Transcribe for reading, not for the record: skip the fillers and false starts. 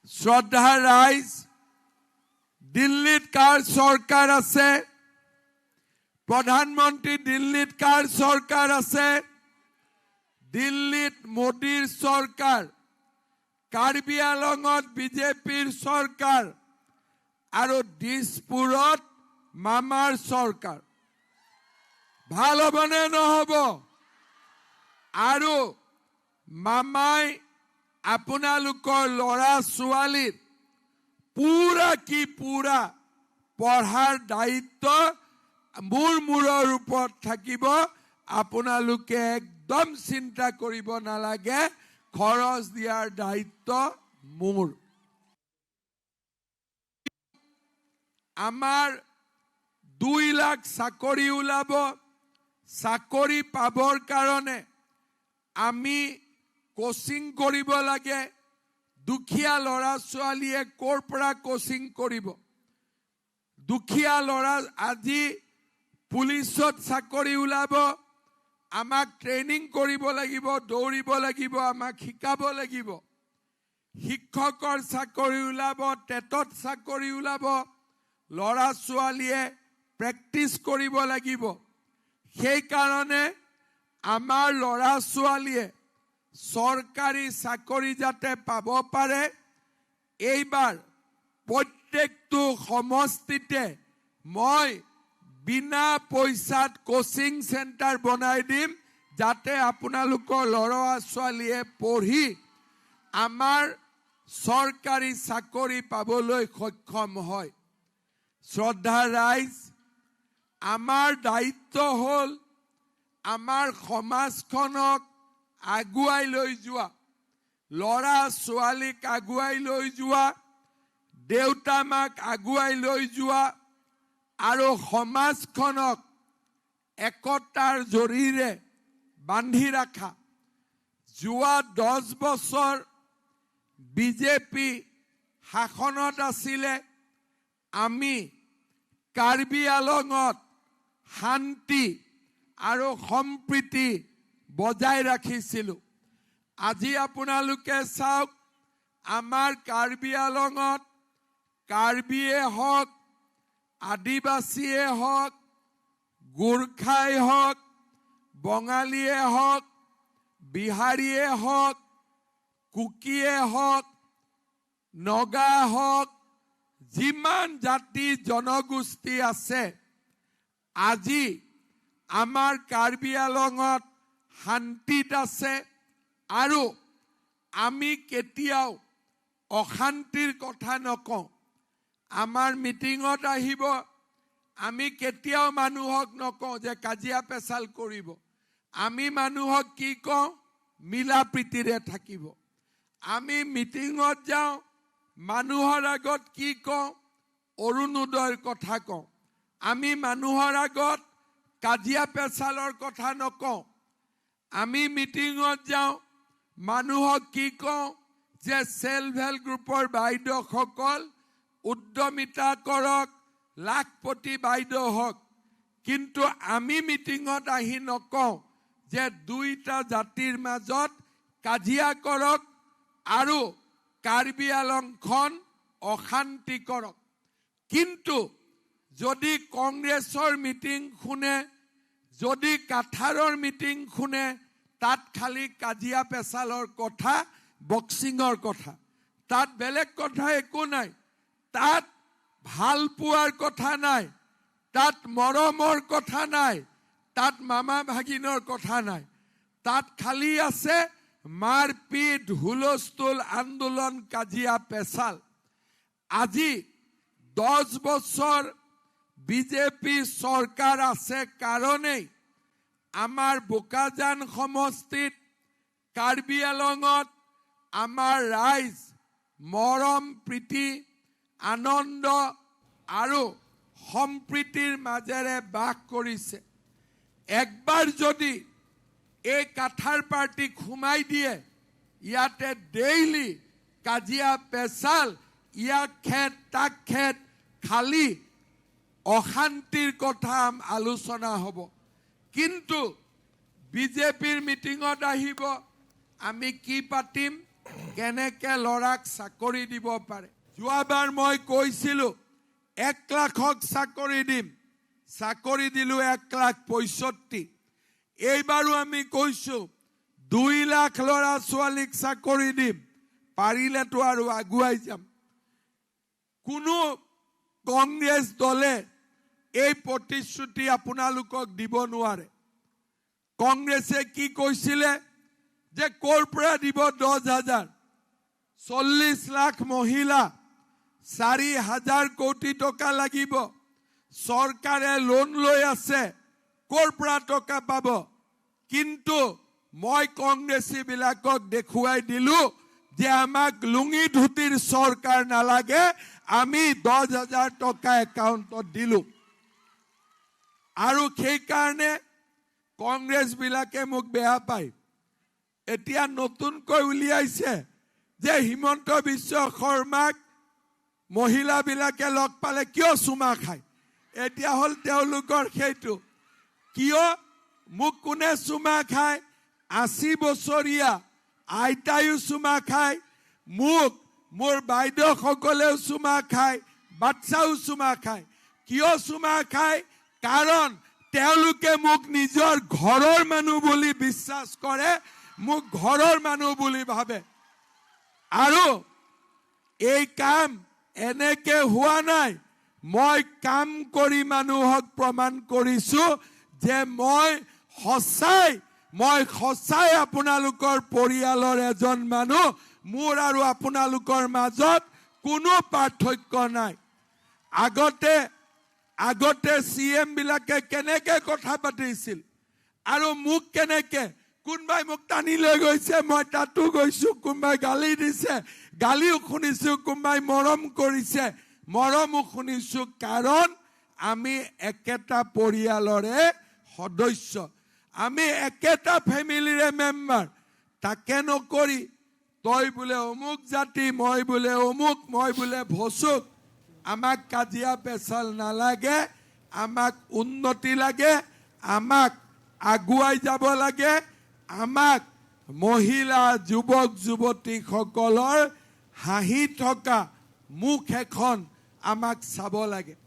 শ্ৰদ্ধা ৰাইজ, দিল্লীত কাৰ চৰকাৰ আছে? প্ৰধানমন্ত্ৰী দিল্লীত কাৰ চৰকাৰ আছে? দিল্লীত মোদীৰ চৰকাৰ, কাৰ্বি আলঙত বিজেপিৰ চৰকাৰ আৰু দিছপুৰত মামাৰ চৰকাৰ। ভাল হ'বনে নহ'ব? আৰু মামাই আপোনালোকৰ ল'ৰা ছোৱালীৰ পুৰা পঢ়াৰ দায়িত্ব মূৰৰ ওপৰত থাকিব। আপোনালোকে একদম চিন্তা কৰিব নালাগে, খৰচ দিয়াৰ দায়িত্ব মোৰ। আমাৰ 2 লাখ চাকৰি ওলাব। চাকৰি পাবৰ কাৰণে আমি কোচিং কৰিব লাগে। দুখীয়া ল'ৰা ছোৱালীয়ে ক'ৰ পৰা কোচিং কৰিব? দুখীয়া ল'ৰা, আজি পুলিচত চাকৰি ওলাব, আমাক ট্ৰেইনিং কৰিব লাগিব, দৌৰিব লাগিব, আমাক শিকাব লাগিব। শিক্ষকৰ চাকৰি ওলাব, টেটত চাকৰি ওলাব, ল'ৰা ছোৱালীয়ে প্ৰেক্টিচ কৰিব লাগিব। সেইকাৰণে আমাৰ ল'ৰা ছোৱালীয়ে চৰকাৰী চাকৰি যাতে পাব পাৰে, এইবাৰ প্ৰত্যেকটো সমষ্টিতে মই বিনা পইচাত কোচিং চেণ্টাৰ বনাই দিম, যাতে আপোনালোকৰ ল'ৰা ছোৱালীয়ে পঢ়ি আমাৰ চৰকাৰী চাকৰি পাবলৈ সক্ষম হয়। শ্ৰদ্ধা ৰাইজ, আমাৰ দায়িত্ব হ'ল আমাৰ সমাজখনক আগুৱাই লৈ যোৱা, ল'ৰা ছোৱালীক আগুৱাই লৈ যোৱা, দেউতা মাক আগুৱাই লৈ যোৱা আৰু সমাজখনক একতাৰ জৰিৰে বান্ধি ৰাখা। যোৱা 10 বছৰ বিজেপি শাসনত আছিলে। আমি কাৰ্বি আলঙত শান্তি আৰু সম্প্ৰীতি বজাই ৰাখিছিলোঁ। আজি আপোনালোকে চাওক, আমাৰ কাৰ্বি আলঙত কাৰ্বিয়ে হওক, আদিবাসীয়ে হওক, গোৰ্খাই হওক, বঙালীয়ে হওক, বিহাৰীয়ে হওক, কুকিয়ে হওক, নগা হওক, যিমান জাতি জনগোষ্ঠী আছে, আজি আমাৰ কাৰ্বি আলঙত শান্তিত আছে। আৰু আমি কেতিয়াও অশান্তিৰ কথা নকওঁ। আমাৰ মিটিঙত আহিব, আমি কেতিয়াও মানুহক নকওঁ যে কাজিয়া পেচাল কৰিব। আমি মানুহক কি কওঁ? মিলা প্ৰীতিৰে থাকিব। আমি মিটিঙত যাওঁ, মানুহৰ আগত কি কওঁ? অৰুণোদয়ৰ কথা কওঁ। আমি মানুহৰ আগত কাজিয়া পেচালৰ কথা নকওঁ। আমি মিটিঙত যাওঁ, মানুহক কি কওঁ? যে সেল্ফ হেল্প গ্ৰুপৰ বাইদেউসকল উদ্যমিতা কৰক, লাখপতি বাইদেউ হওক। কিন্তু আমি মিটিঙত আহি নকওঁ যে দুইটা জাতিৰ মাজত কাজিয়া কৰক আৰু কাৰ্বি আলংখন অশান্তি কৰক। কিন্তু যদি কংগ্ৰেছৰ মিটিং শুনে, যদি কাঠাৰৰ মিটিং শুনে, তাত খালি কাজিয়া পেচালৰ কথা, বক্সিঙৰ কথা, তাত বেলেগ কথা একো নাই। তাত ভাল পোৱাৰ কথা নাই, তাত মৰমৰ কথা নাই, তাত মামা ভাগিনৰ কথা নাই। তাত খালি আছে মাৰপিট, হুলস্থুল, আন্দোলন, কাজিয়া পেচাল। আজি 10 বছৰ বিজেপি চৰকাৰ আছে কাৰণেই আমাৰ বোকাজান সমষ্টিত, কাৰ্বি আলঙত আমাৰ ৰাইজ মৰম, প্ৰীতি, আনন্দ আৰু সম্প্ৰীতিৰ মাজেৰে বাস কৰিছে। একবাৰ যদি এই কাঠাৰ পাৰ্টিক সোমাই দিয়ে, ইয়াতে ডেইলি কাজিয়া পেচাল, ইয়াক খেদ তাক খেদ, খালি অশান্তিৰ কথা আলোচনা হ'ব। কিন্তু বিজেপিৰ মিটিঙত আহিব, আমি কি পাতিম? কেনেকে ল'ৰাক চাকৰি দিব পাৰে। যোৱাবাৰ মই কৈছিলোঁ 1 লাখক চাকৰি দিম, চাকৰি দিলোঁ 1,65,000। এইবাৰো আমি কৈছোঁ 2 লাখ ল'ৰা ছোৱালীক চাকৰি দিম, পাৰিলেতো আৰু আগুৱাই যাম। কোনো কংগ্ৰেছ দলে এই প্ৰতিশ্ৰুতি আপোনালোকক দিব নোৱাৰে। কংগ্ৰেছে কি কৈছিলে যে ক'ৰ পৰা দিব 10,000, 40 লাখ মহিলা, 4,000 কোটি টকা লাগিব। চৰকাৰে লোন লৈ আছে, ক'ৰ পৰা টকা পাব? কিন্তু মই কংগ্ৰেছীবিলাকক দেখুৱাই দিলোঁ যে আমাক লুঙি ধুতিৰ চৰকাৰ নালাগে, আমি 10,000 টকা একাউণ্টত দিলোঁ। আৰু সেইকাৰণে কংগ্ৰেছবিলাকে মোক বেয়া পায়। এতিয়া নতুনকৈ উলিয়াইছে যে হিমন্ত বিশ্ব শৰ্মাক মহিলাবিলাকে লগ পালে কিয় চুমা খায়। এতিয়া হ'ল তেওঁলোকৰ সেইটো। কিয় মোক কোনে চুমা খায়? 80 বছৰীয়া আইতায়ো চুমা খায়, মোক মোৰ বাইদেউসকলেও চুমা খায়, বাচ্চাও চুমা খায়। কিয় চুমা খায়? কাৰণ তেওঁলোকে মোক নিজৰ ঘৰৰ মানুহ বুলি বিশ্বাস কৰে, মোক ঘৰৰ মানুহ বুলি ভাবে। আৰু এই কাম এনেকে হোৱা নাই। মই কাম কৰি মানুহক প্ৰমাণ কৰিছোঁ যে মই সঁচাই আপোনালোকৰ পৰিয়ালৰ এজন মানুহ। মোৰ আৰু আপোনালোকৰ মাজত কোনো পাৰ্থক্য নাই। আগতে CM বিলাকে কেনেকে কথা পাতিছিল আৰু মোক কেনেকে, কোনোবাই মোক টানি লৈ গৈছে, মই তাতো গৈছোঁ, কোনোবাই গালি দিছে, গালিও শুনিছোঁ, কোনোবাই মৰম কৰিছে, মৰমো শুনিছোঁ। কাৰণ আমি একেটা পৰিয়ালৰে সদস্য, আমি একেটা ফেমিলিৰে মেম্বাৰ। তাকে নকৰি তই বোলে অমুক জাতি, মই বোলে অমুক, মই বোলে ভচুক। আমাক কাজিয়া পেচাল নালাগে, আমাক উন্নতি লাগে, আমাক আগুৱাই যাব লাগে, আমাক মহিলা যুৱক যুৱতীসকলৰ হাঁহি থকা মুখ এখন আমাক চাব লাগে।